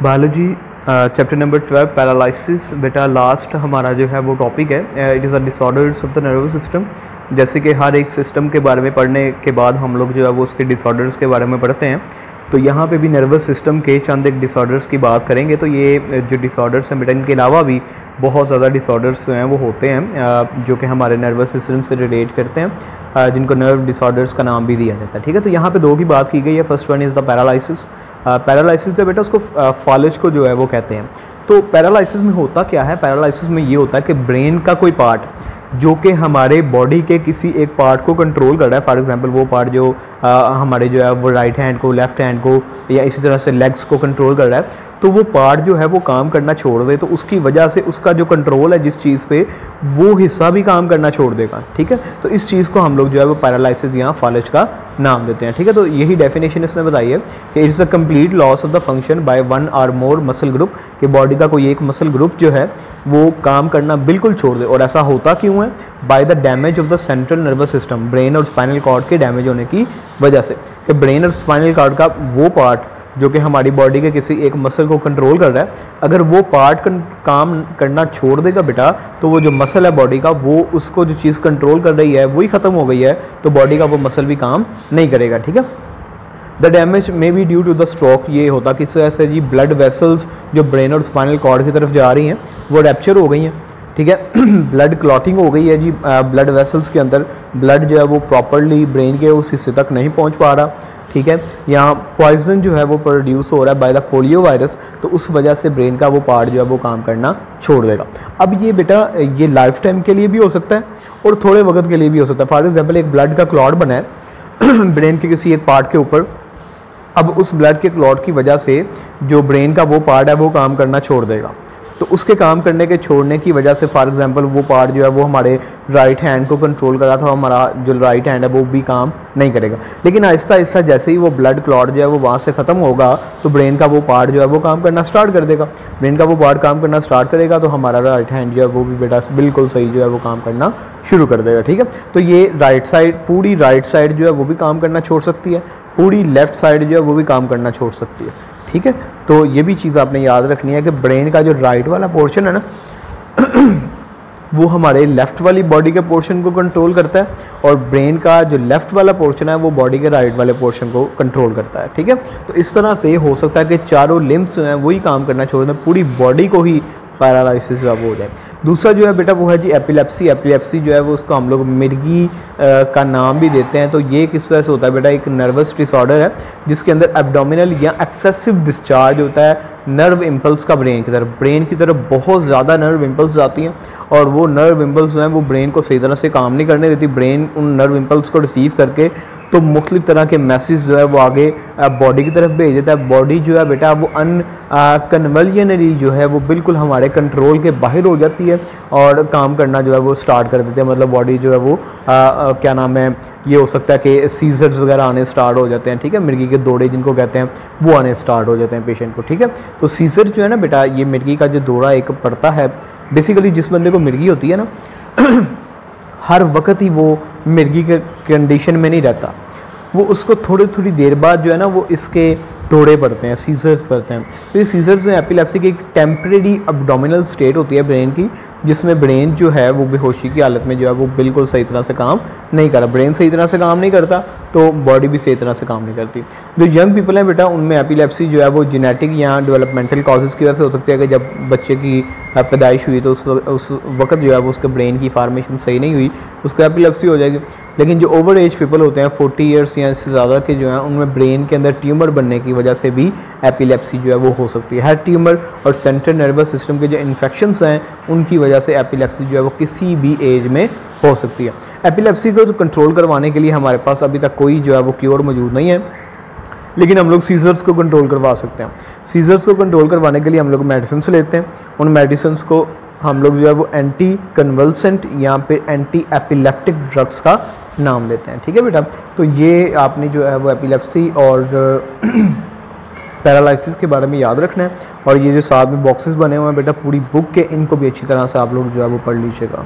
Biology chapter number 12 paralysis. बेटा last हमारा जो है वो टॉपिक है, it is a disorders of the nervous system. जैसे कि हर एक सिस्टम के बारे में पढ़ने के बाद हम लोग जो है वो उसके डिसऑर्डर्स के बारे में पढ़ते हैं, तो यहाँ पे भी नर्वस सिस्टम के चंद एक डिसऑर्डर्स की बात करेंगे। तो ये जो डिसऑर्डर्स हैं बेटा, इनके अलावा भी बहुत ज़्यादा डिसऑर्डर्स जो हैं वो होते हैं जो कि हमारे नर्वस सिस्टम से रिलेट करते हैं, जिनको नर्व डिसऑर्डर्स का नाम भी दिया जाता है। ठीक है, तो यहाँ पे दो की बात की गई है। First one is the paralysis. Paralysis जो बेटा उसको फॉलेज को जो है वो कहते हैं। तो पैरालिसिस में होता क्या है? पैरालिसिस में ये होता है कि ब्रेन का कोई पार्ट जो कि हमारे बॉडी के किसी एक पार्ट को कंट्रोल कर रहा है, फॉर एग्जांपल वो पार्ट जो हमारे जो है वो राइट हैंड को, लेफ्ट हैंड को या इसी तरह से लेग्स को कंट्रोल कर रहा है, तो वो पार्ट जो है वो काम करना छोड़ दे, तो उसकी वजह से उसका जो कंट्रोल है जिस चीज़ पे, वो हिस्सा भी काम करना छोड़ देगा। ठीक है, तो इस चीज़ को हम लोग जो है वो पैरालिसिस या फॉलेज का नाम देते हैं। ठीक है, तो यही डेफिनेशन इसने बताई है कि it's a complete loss of the function by one और मोर मसल ग्रुप, कि बॉडी का कोई एक मसल ग्रुप जो है वो काम करना बिल्कुल छोड़ दे। और ऐसा होता क्यों है? By the damage of the central nervous system, brain और स्पाइनल कॉर्ड के डैमेज होने की वजह से। कि ब्रेन और स्पाइनल कॉर्ड का वो पार्ट जो कि हमारी बॉडी के किसी एक मसल को कंट्रोल कर रहा है, अगर वो पार्ट काम करना छोड़ देगा बेटा, तो वो जो मसल है बॉडी का, वो उसको जो चीज़ कंट्रोल कर रही है वही ख़त्म हो गई है, तो बॉडी का वो मसल भी काम नहीं करेगा। ठीक है, the damage may be due to the stroke. ये होता किस वजह से जी? ब्लड वेसल्स जो ब्रेन और स्पाइनल कॉर्ड की तरफ जा रही हैं वो रैप्चर हो गई हैं। ठीक है, ब्लड क्लॉटिंग हो गई है जी, ब्लड वेसल्स के अंदर ब्लड जो है वो प्रॉपरली ब्रेन के उस हिस्से तक नहीं पहुंच पा रहा। ठीक है, यहाँ पॉइजन जो है वो प्रोड्यूस हो रहा है बाय द पोलियो वायरस, तो उस वजह से ब्रेन का वो पार्ट जो है वो काम करना छोड़ देगा। अब ये बेटा ये लाइफ टाइम के लिए भी हो सकता है और थोड़े वक्त के लिए भी हो सकता है। फॉर एग्जाम्पल एक ब्लड का क्लॉट बना है ब्रेन के किसी एक पार्ट के ऊपर, अब उस ब्लड के क्लॉट की वजह से जो ब्रेन का वो पार्ट है वो काम करना छोड़ देगा, तो उसके काम करने के छोड़ने की वजह से फॉर एग्जांपल वो पार्ट जो है वो हमारे राइट हैंड को कंट्रोल कर रहा था, हमारा जो राइट हैंड है वो भी काम नहीं करेगा। लेकिन आहिस्ता आहिस्ता जैसे ही वो ब्लड क्लॉट जो है वो वहाँ से ख़त्म होगा, तो ब्रेन का वो पार्ट जो है वो काम करना स्टार्ट कर देगा। ब्रेन का वो पार्ट काम करना स्टार्ट करेगा तो हमारा राइट हैंड जो है वो भी बेटा बिल्कुल सही जो है वो काम करना शुरू कर देगा। ठीक है, तो ये राइट साइड, पूरी राइट साइड जो है वो भी काम करना छोड़ सकती है, पूरी लेफ्ट साइड जो है वो भी काम करना छोड़ सकती है। ठीक है, तो ये भी चीज़ आपने याद रखनी है कि ब्रेन का जो राइट वाला पोर्शन है ना वो हमारे लेफ़्ट वाली बॉडी के पोर्शन को कंट्रोल करता है, और ब्रेन का जो लेफ़्ट वाला पोर्शन है वो बॉडी के राइट वाले पोर्शन को कंट्रोल करता है। ठीक है, तो इस तरह से हो सकता है कि चारों लिम्स जो हैं वही काम करना छोड़ दें, पूरी बॉडी को ही पैरालिसिस जो हो जाए। दूसरा जो है बेटा वो है जी एपिलेप्सी। एपिलेप्सी जो है वो उसको हम लोग मिर्गी का नाम भी देते हैं। तो ये किस वजह से होता है बेटा? एक नर्वस डिसऑर्डर है जिसके अंदर एब्डोमिनल या एक्सेसिव डिस्चार्ज होता है नर्व इम्पल्स का ब्रेन की तरफ बहुत ज़्यादा नर्व इम्पल्स आती हैं, और वो नर्व इम्पल्स जो हैं वो ब्रेन को सही तरह से काम नहीं करने देती। ब्रेन उन नर्व इम्पल्स को रिसीव करके तो मुख्तलिफ तरह के मैसेज जो है वो आगे बॉडी की तरफ भेज देता है। बॉडी जो है बेटा वो कन्वल्जनरी जो है वो बिल्कुल हमारे कंट्रोल के बाहर हो जाती है और काम करना जो है वो स्टार्ट कर देते हैं। मतलब बॉडी जो है वो क्या नाम है, ये हो सकता है कि सीजर्स वगैरह आने स्टार्ट हो जाते हैं। ठीक है, मिर्गी के दौरे जिनको कहते हैं वो आने स्टार्ट हो जाते हैं पेशेंट को। ठीक है, तो सीजर जो है ना बेटा, ये मिर्गी का जो दौरा एक पड़ता है, बेसिकली जिस बंदे को मिर्गी होती है ना हर वक्त ही वो मिर्गी के कंडीशन में नहीं रहता, वो उसको थोड़ी थोड़ी देर बाद जो है ना वो इसके दौरे पड़ते हैं, सीजर्स पड़ते हैं। तो ये सीजर्स जो है एपिलेप्सी की एक टेम्परेरी एब्डोमिनल स्टेट होती है ब्रेन की, जिसमें ब्रेन जो है वो बेहोशी की हालत में जो है वो बिल्कुल सही तरह से काम नहीं कर रहा। ब्रेन सही तरह से काम नहीं करता तो बॉडी भी सही तरह से काम नहीं करती। जो यंग पीपल हैं बेटा, उनमें एपिलेप्सी जो है वो जेनेटिक या डेवलपमेंटल कॉजेज़ की वजह से हो सकती है कि जब बच्चे की पैदाइश हुई तो उस वक्त जो है वो उसके ब्रेन की फॉर्मेशन सही नहीं हुई, उसको एपिलेप्सी हो जाएगी। लेकिन जो ओवर एज पीपल होते हैं 40 ईयर्स या इससे ज़्यादा के जो हैं, उनमें ब्रेन के अंदर ट्यूमर बनने की वजह से भी एपिलेप्सी जो है वो हो सकती है। हर ट्यूमर और सेंट्रल नर्वस सिस्टम के जो इन्फेक्शंस हैं उनकी वजह से एपिलेप्सी जो है वो किसी भी एज में हो सकती है। एपिलेप्सी को कंट्रोल करवाने के लिए हमारे पास अभी तक कोई जो है वो क्योर मौजूद नहीं है, लेकिन हम लोग सीजर्स को कंट्रोल करवा सकते हैं। सीजर्स को कंट्रोल करवाने के लिए हम लोग मेडिसिन लेते हैं। उन मेडिसिन को हम लोग जो है वो एंटी कन्वल्सेंट या फिर एंटी एपिलेप्टिक ड्रग्स का नाम लेते हैं। ठीक है बेटा, तो ये आपने जो है वो एपिलेप्सी और पैरालिसिस के बारे में याद रखना है। और ये जो साथ में बॉक्सेस बने हुए हैं बेटा पूरी बुक के, इनको भी अच्छी तरह से आप लोग जो है वो पढ़ लीजिएगा।